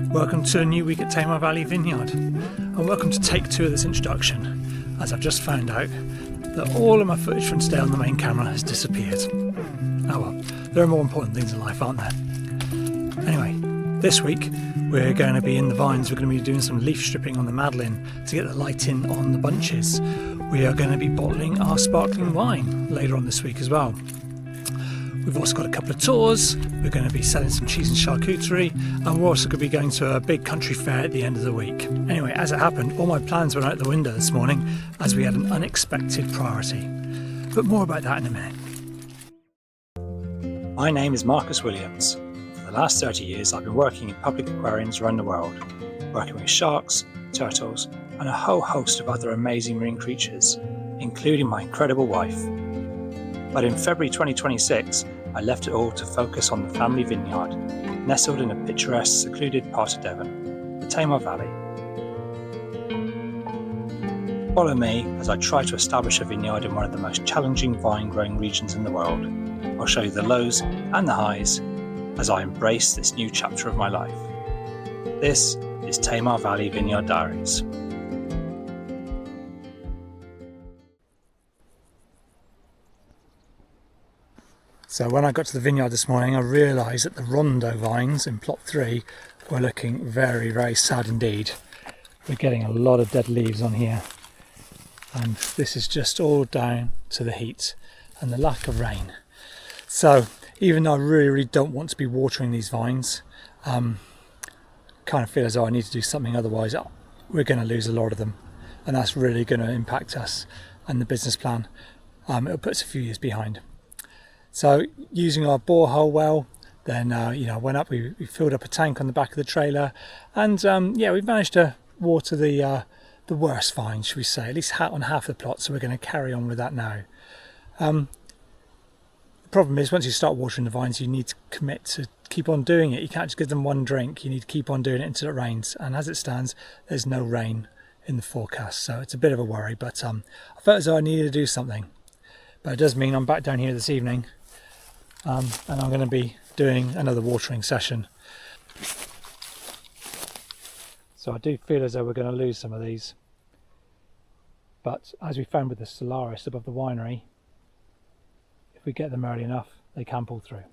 Welcome to a new week at Tamar Valley Vineyard, and welcome to take 2 of this introduction, as I've just found out that all of my footage from today on the main camera has disappeared. Oh well, there are more important things in life, aren't there? Anyway, this week we're going to be in the vines. We're going to be doing some leaf stripping on the madeleine to get the light in on the bunches. We are going to be bottling our sparkling wine later on this week as well. We've also got a couple of tours. We're going to be selling some cheese and charcuterie, and we're also going to be going to a big country fair at the end of the week. Anyway, as it happened, all my plans went out the window this morning as we had an unexpected priority. But more about that in a minute. My name is Marcus Williams. For the last 30 years I've been working in public aquariums around the world, working with sharks, turtles and a whole host of other amazing marine creatures, including my incredible wife. But in February 2026, I left it all to focus on the family vineyard, nestled in a picturesque, secluded part of Devon, the Tamar Valley. Follow me as I try to establish a vineyard in one of the most challenging vine-growing regions in the world. I'll show you the lows and the highs as I embrace this new chapter of my life. This is Tamar Valley Vineyard Diaries. So when I got to the vineyard this morning, I realised that the rondo vines in plot 3 were looking very, very sad indeed. We're getting a lot of dead leaves on here, and this is just all down to the heat and the lack of rain. So even though I really don't want to be watering these vines, kind of feel as though I need to do something, otherwise we're going to lose a lot of them, and that's really going to impact us and the business plan. It'll put us a few years behind. So using our borehole well, then went up, we filled up a tank on the back of the trailer, and we've managed to water the worst vines, should we say, at least on half the plot, so we're going to carry on with that now. The problem is, once you start watering the vines, you need to commit to keep on doing it. You can't just give them one drink, you need to keep on doing it until it rains, and as it stands, there's no rain in the forecast, so it's a bit of a worry, but I felt as though I needed to do something. But it does mean I'm back down here this evening, and I'm going to be doing another watering session. So I do feel as though we're going to lose some of these, but as we found with the Solaris above the winery, if we get them early enough, they can pull through.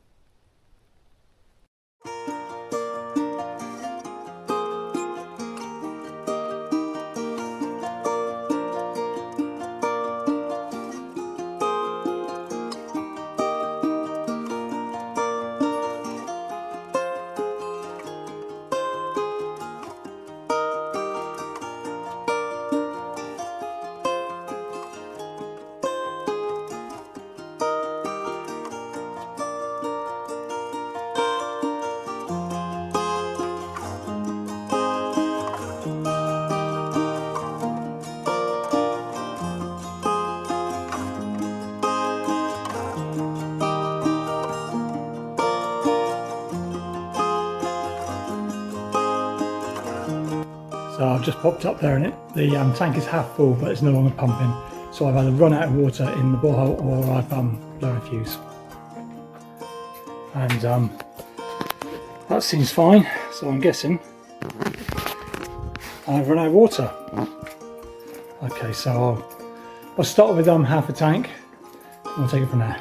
So I've just popped up there, and the tank is half full, but it's no longer pumping. So I've either run out of water in the borehole, or I've blown a fuse. And that seems fine. So I'm guessing I've run out of water. Okay, so I'll start with half a tank, and we'll take it from there.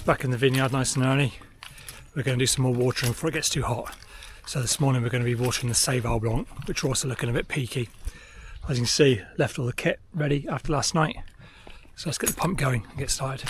Back in the vineyard nice and early. We're going to do some more watering before it gets too hot. So this morning we're going to be watering the Save Blanc, which are also looking a bit peaky. As you can see, left all the kit ready after last night. So let's get the pump going and get started.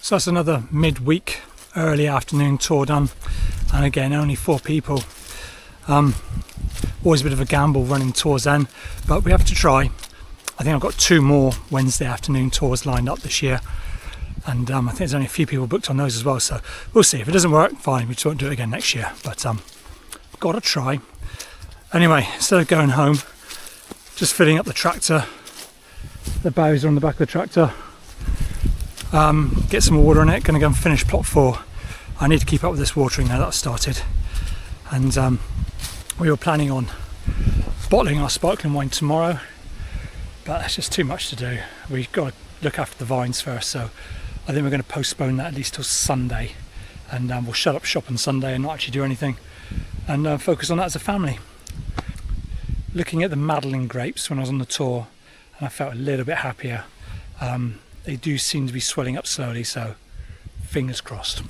So that's another midweek early afternoon tour done, and again only 4 people. Always a bit of a gamble running tours then, but we have to try. I think I've got 2 more Wednesday afternoon tours lined up this year, and I think there's only a few people booked on those as well, so we'll see. If it doesn't work, fine, we just won't do it again next year, but got to try. Anyway, instead of going home, just filling up the tractor. The bows are on the back of the tractor. Get some water on it, going to go and finish plot 4. I need to keep up with this watering now that I've started, and we were planning on bottling our sparkling wine tomorrow, but that's just too much to do. We've got to look after the vines first, so I think we're going to postpone that at least till Sunday, and we'll shut up shop on Sunday and not actually do anything, and focus on that as a family. Looking at the Madeleine grapes when I was on the tour, and I felt a little bit happier. They do seem to be swelling up slowly, so fingers crossed.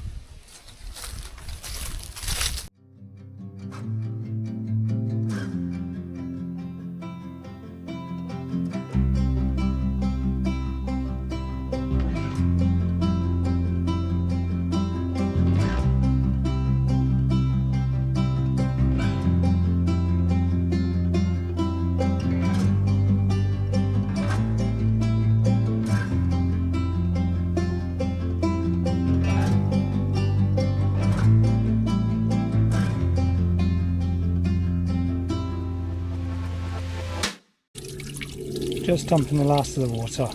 Just dumping the last of the water.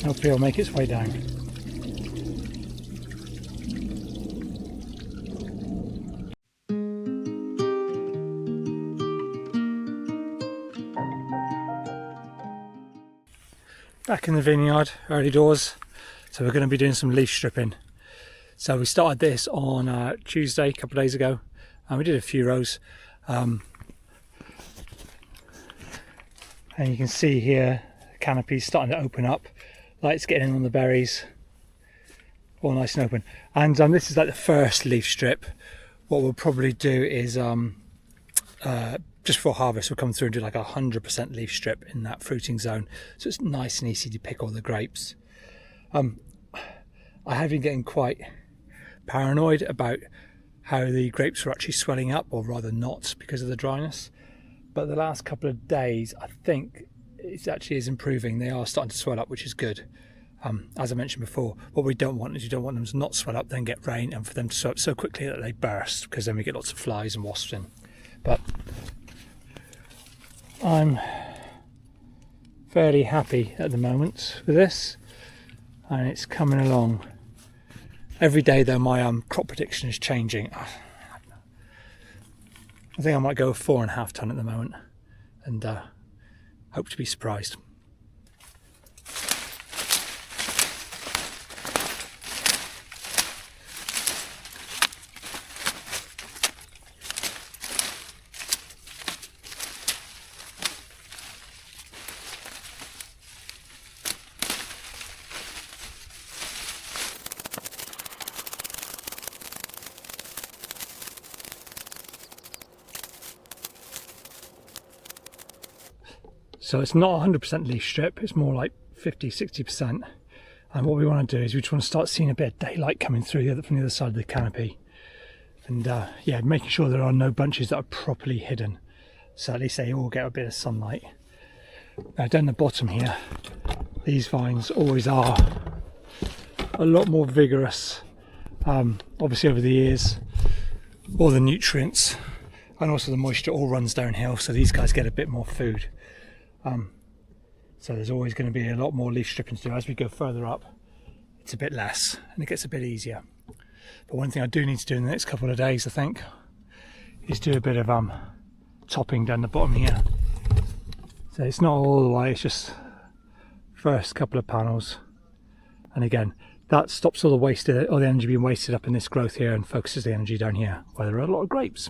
Hopefully it'll make its way down. Back in the vineyard, early doors. So we're going to be doing some leaf stripping. So we started this on Tuesday, a couple of days ago, and we did a few rows. And you can see here, the canopy's starting to open up, light's getting in on the berries, all nice and open. And this is like the first leaf strip. What we'll probably do is, just for harvest, we'll come through and do like 100% leaf strip in that fruiting zone. So it's nice and easy to pick all the grapes. I have been getting quite paranoid about how the grapes were actually swelling up, or rather not, because of the dryness. But the last couple of days, I think it actually is improving. They are starting to swell up, which is good. As I mentioned before, what we don't want is you don't want them to not swell up, then get rain, and for them to swell up so quickly that they burst, because then we get lots of flies and wasps in. But I'm fairly happy at the moment with this, and it's coming along. Every day though, my crop prediction is changing. I think I might go 4.5 ton at the moment, and hope to be surprised. So it's not 100% leaf strip, it's more like 50-60%. And what we want to do is we just want to start seeing a bit of daylight coming through from the other side of the canopy. And yeah, making sure there are no bunches that are properly hidden, so at least they all get a bit of sunlight. Now down the bottom here, these vines always are a lot more vigorous. Obviously over the years, all the nutrients and also the moisture all runs downhill, so these guys get a bit more food. So there's always going to be a lot more leaf stripping to do. As we go further up, it's a bit less and it gets a bit easier. But one thing I do need to do in the next couple of days, I think, is do a bit of topping down the bottom here. So it's not all the way, it's just first couple of panels. And again, that stops all the energy being wasted up in this growth here and focuses the energy down here, where there are a lot of grapes.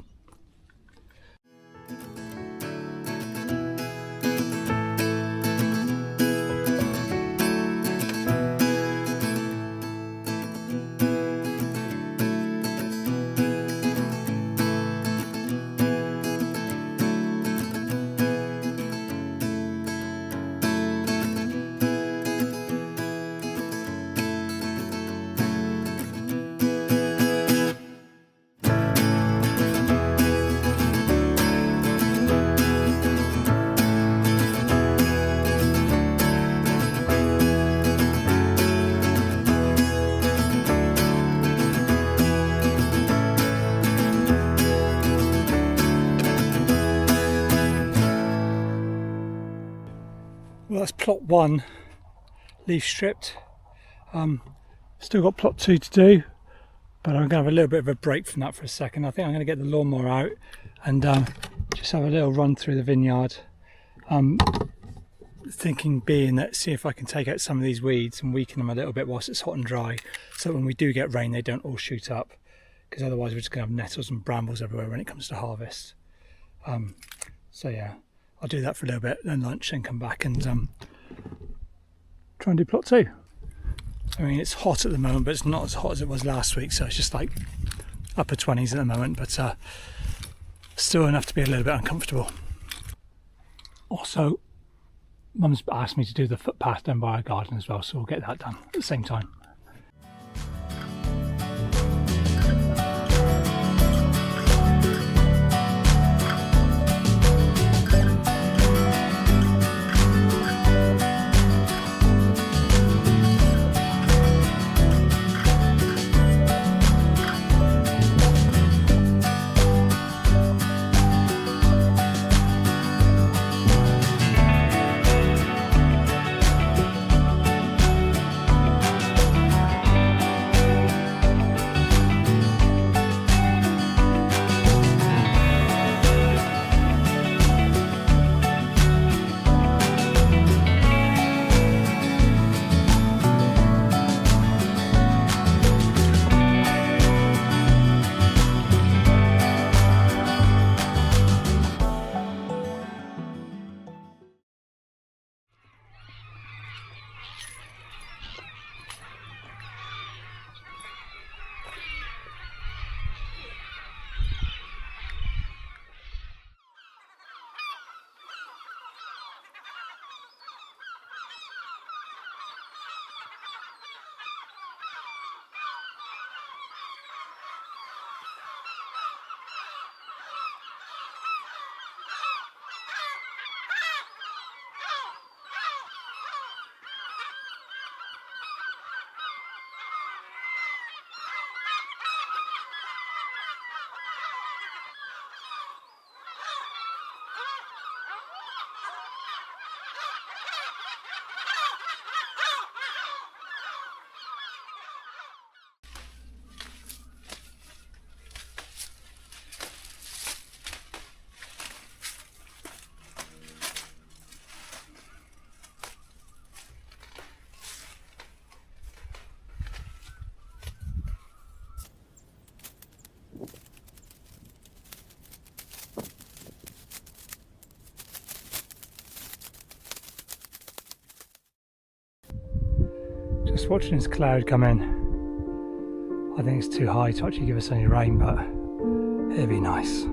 Well, that's plot 1 leaf stripped. Still got plot 2 to do, but I'm going to have a little bit of a break from that for a second. I think I'm going to get the lawnmower out and just have a little run through the vineyard. Thinking being that, see if I can take out some of these weeds and weaken them a little bit whilst it's hot and dry, so when we do get rain they don't all shoot up, because otherwise we're just going to have nettles and brambles everywhere when it comes to harvest. So yeah, I'll do that for a little bit, then lunch, and come back and try and do plot 2. I mean, it's hot at the moment, but it's not as hot as it was last week, so it's just like upper 20s at the moment, but still enough to be a little bit uncomfortable. Also, Mum's asked me to do the footpath down by our garden as well, so we'll get that done at the same time. Just watching this cloud come in. I think it's too high to actually give us any rain, but it'd be nice.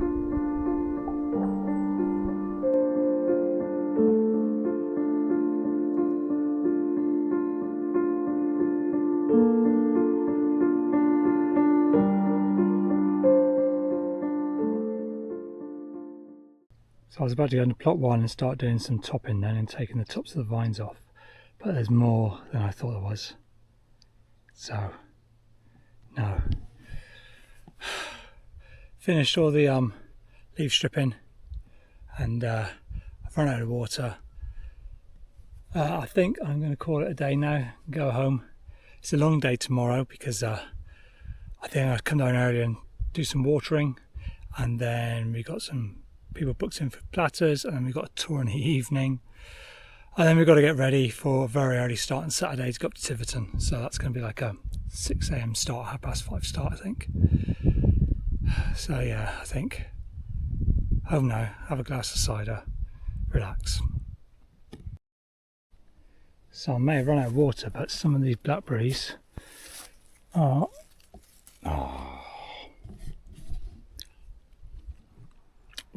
was about to go into plot 1 and start doing some topping then and taking the tops of the vines off, but there's more than I thought there was. So, no. Finished all the leaf stripping, and I've run out of water. I think I'm going to call it a day now and go home. It's a long day tomorrow because I think I'll come down early and do some watering, and then we got some people booked in for platters, and then we got a tour in the evening, and then we've got to get ready for a very early start on Saturday to go up to Tiverton. So that's going to be like a 6 a.m. start, 5:30 start, I think. So yeah, I think home now, have a glass of cider, relax. So I may have run out of water, but some of these blackberries are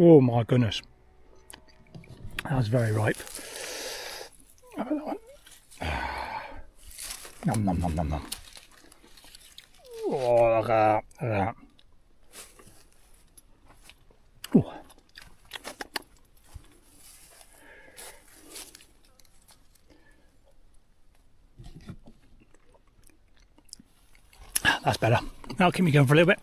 oh my goodness, that was very ripe. Have that one. Nom nom nom nom nom. Oh, look at that. Ooh. That's better. That'll keep me going for a little bit.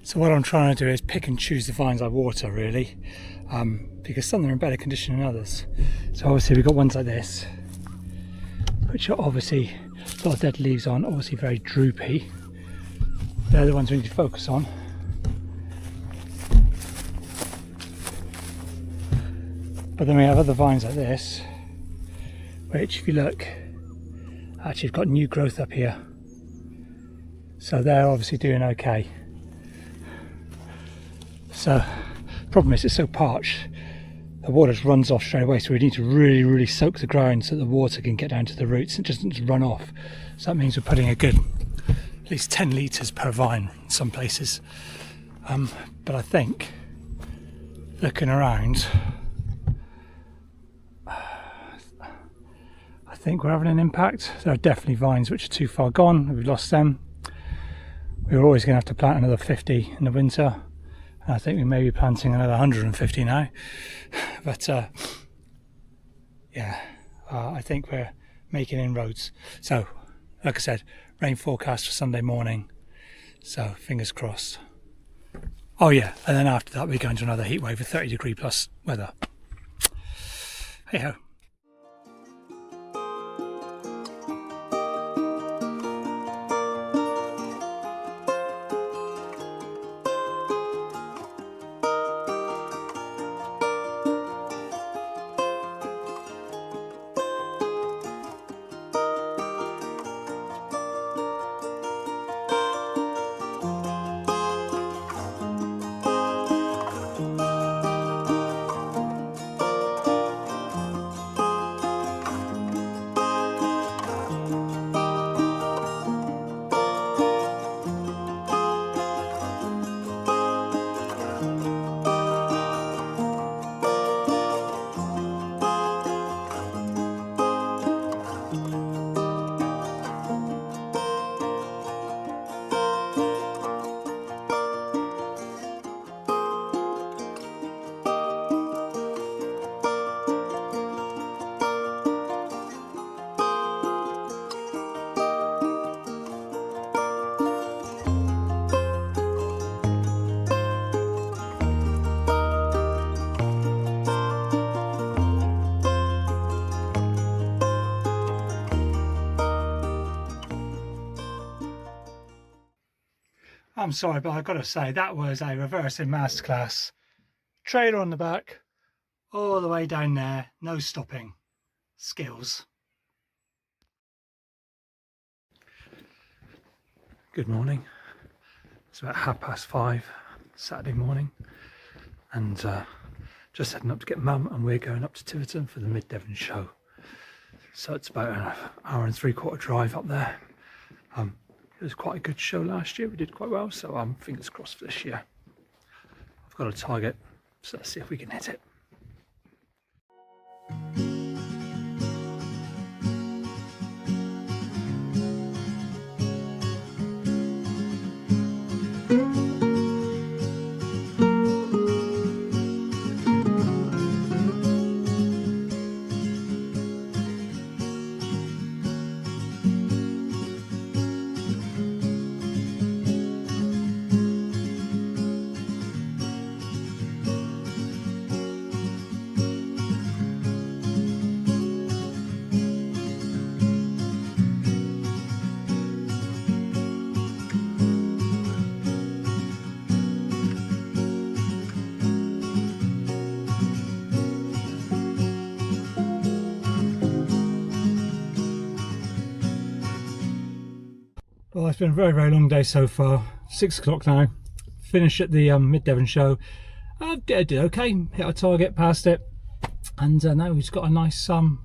So what I'm trying to do is pick and choose the vines I water, really, because some are in better condition than others. So obviously we've got ones like this, which are obviously a lot of dead leaves on, obviously very droopy. They're the ones we need to focus on. But then we have other vines like this, which, if you look, actually have got new growth up here. So they're obviously doing okay. So the problem is it's so parched, the water just runs off straight away, so we need to really soak the ground so that the water can get down to the roots and just run off. So that means we're putting a good at least 10 litres per vine in some places. But I think, looking around, I think we're having an impact. There are definitely vines which are too far gone, we've lost them. We were always going to have to plant another 50 in the winter. I think we may be planting another 150 now, but yeah, I think we're making inroads. So, like I said, rain forecast for Sunday morning, so fingers crossed. Oh yeah, and then after that we go into another heat wave of 30-degree plus weather. Hey ho. I'm sorry, but I've got to say that was a reversing masterclass. Trailer on the back, all the way down there, no stopping. Skills. Good morning. It's about 5:30, Saturday morning, and just heading up to get Mum, and we're going up to Tiverton for the Mid-Devon show. So it's about an hour and 3/4 drive up there. It was quite a good show last year, we did quite well, so fingers crossed for this year. I've got a target, so let's see if we can hit it. Well, it's been a very, very long day so far. 6 o'clock now. Finished at the Mid-Devon show. I did okay, hit our target, passed it, and now we've just got a nice hour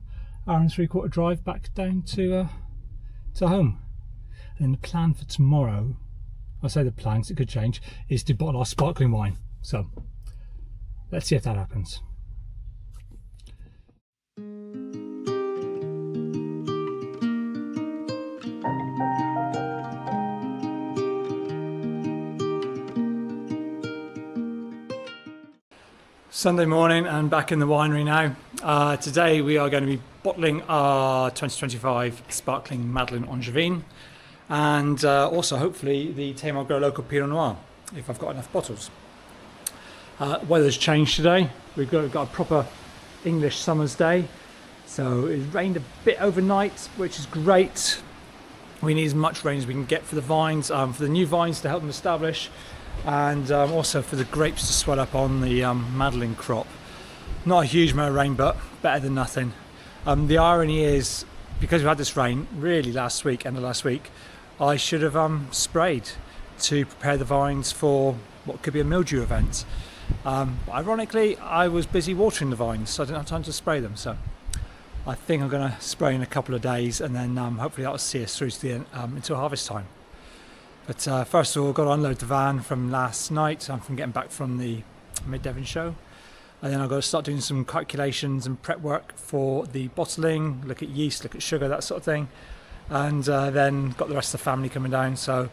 and 3/4 drive back down to home. And then the plan for tomorrow, I say the plan 'cause it could change, is to bottle our sparkling wine. So let's see if that happens. Sunday morning and back in the winery now. Today we are going to be bottling our 2025 sparkling Madeleine angevine, and also hopefully the Tamar Grow Local Pinot Noir, if I've got enough bottles. Weather's changed today. We've got a proper English summer's day, so it rained a bit overnight, which is great. We need as much rain as we can get for the vines, for the new vines to help them establish, and also for the grapes to swell up on the Madeleine crop. Not a huge amount of rain, but better than nothing. The irony is, because we had this rain really end of last week, I should have sprayed to prepare the vines for what could be a mildew event. Ironically, I was busy watering the vines, so I didn't have time to spray them. So I think I'm going to spray in a couple of days, and then hopefully that'll see us through to the end, until harvest time. But first of all, I've got to unload the van from last night. from getting back from the Mid-Devon show. And then I've got to start doing some calculations and prep work for the bottling, look at yeast, look at sugar, that sort of thing. And then got the rest of the family coming down. So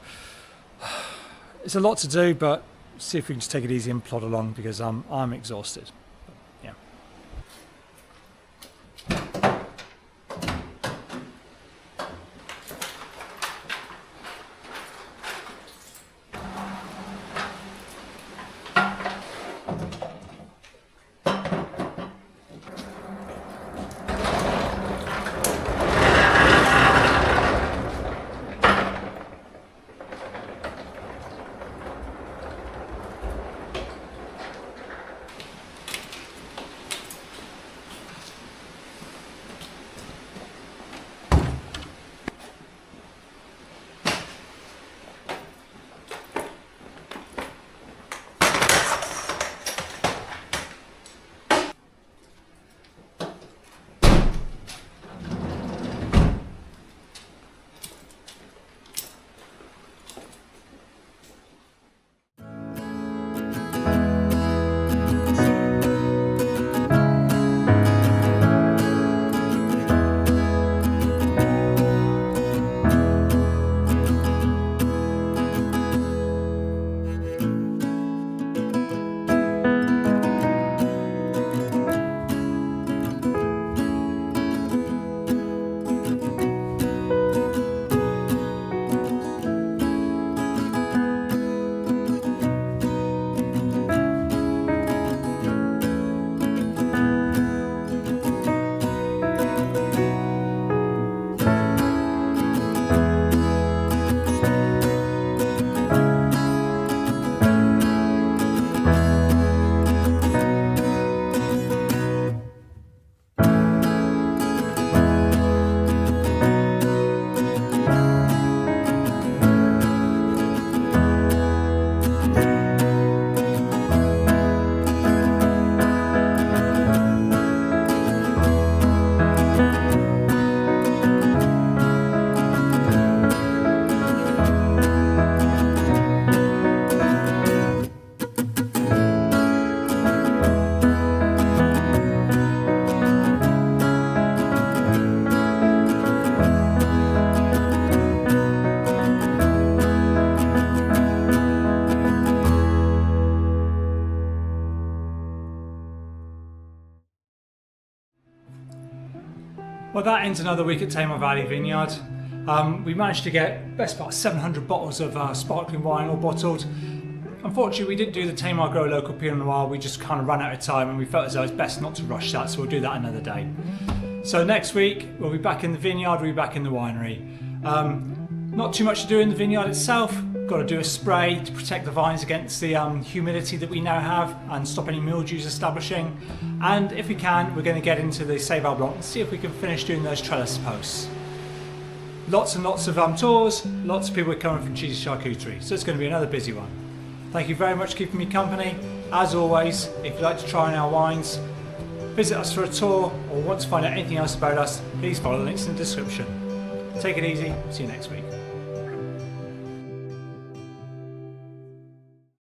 it's a lot to do, but see if we can just take it easy and plod along, because I'm exhausted. But, yeah. Well, that ends another week at Tamar Valley Vineyard. We managed to get best part 700 bottles of sparkling wine all bottled. Unfortunately, we didn't do the Tamar Grow Local Pinot Noir. We just kind of ran out of time and we felt as though it's best not to rush that, so we'll do that another day. So next week, we'll be back in the vineyard, we'll be back in the winery. Not too much to do in the vineyard itself. Got to do a spray to protect the vines against the humidity that we now have and stop any mildews establishing. And if we can, we're going to get into the Save Our Block and see if we can finish doing those trellis posts. Lots and lots of tours, lots of people coming from Cheesy Charcuterie, so it's going to be another busy one. Thank you very much for keeping me company. As always, if you'd like to try our wines, visit us for a tour, or want to find out anything else about us, please follow the links in the description. Take it easy, see you next week.